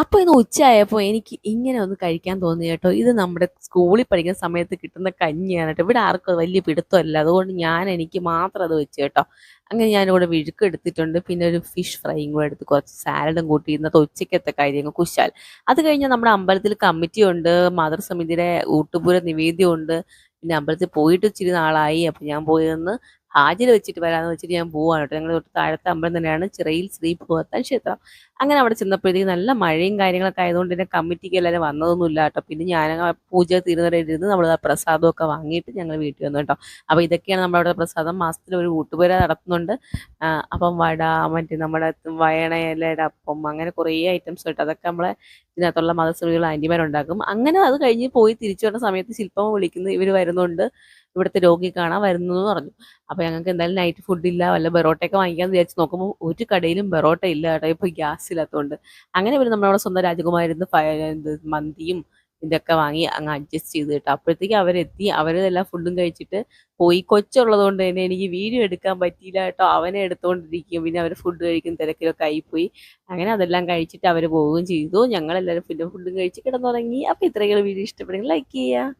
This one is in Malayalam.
അപ്പോൾ ഇന്ന് ഉച്ചയായപ്പോൾ എനിക്ക് ഇങ്ങനെ ഒന്ന് കഴിക്കാൻ തോന്നി കേട്ടോ. ഇത് നമ്മുടെ സ്കൂളിൽ പഠിക്കുന്ന സമയത്ത് കിട്ടുന്ന കഞ്ഞിയാണ് കേട്ടോ. ഇവിടെ ആർക്കും അത് വലിയ പിടുത്തമല്ല. അതുകൊണ്ട് എനിക്ക് മാത്രം അത് വെച്ച് കേട്ടോ. അങ്ങനെ ഞാനിവിടെ വിഴുക്ക് എടുത്തിട്ടുണ്ട്. പിന്നെ ഒരു ഫിഷ് ഫ്രൈയും കൂടെ എടുത്ത് കുറച്ച് സാലഡും കൂട്ടി ഇന്നത്തെ ഉച്ചയ്ക്കത്തെ കാര്യങ്ങൾ കുശാൽ. അത് കഴിഞ്ഞ് നമ്മുടെ അമ്പലത്തിൽ കമ്മിറ്റിയുണ്ട്, മാതൃസമിതിയുടെ ഊട്ടുപുര നിവേദ്യമുണ്ട്. പിന്നെ അമ്പലത്തിൽ പോയിട്ട് ഇച്ചിരി നാളായി. അപ്പോൾ ഞാൻ പോയി ഒന്ന് ഹാജർ വെച്ചിട്ട് വരാമെന്ന് വെച്ചിട്ട് ഞാൻ പോവാണ് കേട്ടോ. ഞങ്ങൾ തൊട്ട് താഴത്തെ അമ്പലം തന്നെയാണ് ചിറയിൽ ശ്രീ ഭഗവത്താൻ ക്ഷേത്രം. അങ്ങനെ അവിടെ ചെന്നപ്പോഴത്തേക്ക് നല്ല മഴയും കാര്യങ്ങളൊക്കെ ആയതുകൊണ്ട് തന്നെ കമ്മിറ്റിക്ക് എല്ലാവരും വന്നതൊന്നുമില്ല കേട്ടോ. പിന്നെ ഞാൻ ആ പൂജ തീരുന്നവരെ ഇരുന്ന് നമ്മൾ ആ പ്രസാദമൊക്കെ വാങ്ങിയിട്ട് ഞങ്ങൾ വീട്ടിൽ വന്നു കേട്ടോ. അപ്പോൾ ഇതൊക്കെയാണ് നമ്മുടെ അവിടെ പ്രസാദം. മാസത്തിൽ ഒരു ഊട്ടുപുര നടത്തുന്നുണ്ട്. അപ്പം വട, മറ്റേ നമ്മുടെ വയണയിലയുടെ അപ്പം, അങ്ങനെ കുറേ ഐറ്റംസ് കേട്ടോ. അതൊക്കെ നമ്മളെ ഇതിനകത്തുള്ള മതസ്ത്രീകൾ ആൻറ്റിമാരുണ്ടാക്കും. അങ്ങനെ അത് കഴിഞ്ഞ് പോയി തിരിച്ചു വരുന്ന സമയത്ത് ശില്പം വിളിക്കുന്നു, ഇവർ വരുന്നുണ്ട്, ഇവിടുത്തെ രോഗി കാണാൻ വരുന്നു എന്ന് പറഞ്ഞു. അപ്പോൾ ഞങ്ങൾക്ക് എന്തായാലും നൈറ്റ് ഫുഡ് ഇല്ല, വല്ല ബെറോട്ടയൊക്കെ വാങ്ങിക്കാമെന്ന് വിചാരിച്ച് നോക്കുമ്പോൾ ഒരു കടയിലും ബെറോട്ട ഇല്ല കേട്ടോ. ഇപ്പോൾ ഗ്യാസ് ഇല്ലാത്തതുകൊണ്ട്. അങ്ങനെ പിന്നെ നമ്മളവിടെ സ്വന്തം രാജകുമാരിന്ന് മന്തിയും ഇതൊക്കെ വാങ്ങി അങ്ങ് അഡ്ജസ്റ്റ് ചെയ്ത് കേട്ടോ. അപ്പോഴത്തേക്ക് അവരെത്തി. അവരെല്ലാം ഫുഡും കഴിച്ചിട്ട് പോയി. കൊച്ചുള്ളത് കൊണ്ട് തന്നെ എനിക്ക് വീഡിയോ എടുക്കാൻ പറ്റിയില്ല കേട്ടോ. അവനെ എടുത്തുകൊണ്ടിരിക്കും, പിന്നെ അവർ ഫുഡ് കഴിക്കുന്ന തിരക്കിലൊക്കെ ആയിപ്പോയി. അങ്ങനെ അതെല്ലാം കഴിച്ചിട്ട് അവർ പോവുകയും ചെയ്തു. ഞങ്ങളെല്ലാവരും ഫുഡും കഴിച്ച് കിടന്നുറങ്ങി. അപ്പോൾ ഇത്രയൊക്കെ വീഡിയോ ഇഷ്ടപ്പെടുമെങ്കിൽ ലൈക്ക് ചെയ്യുക.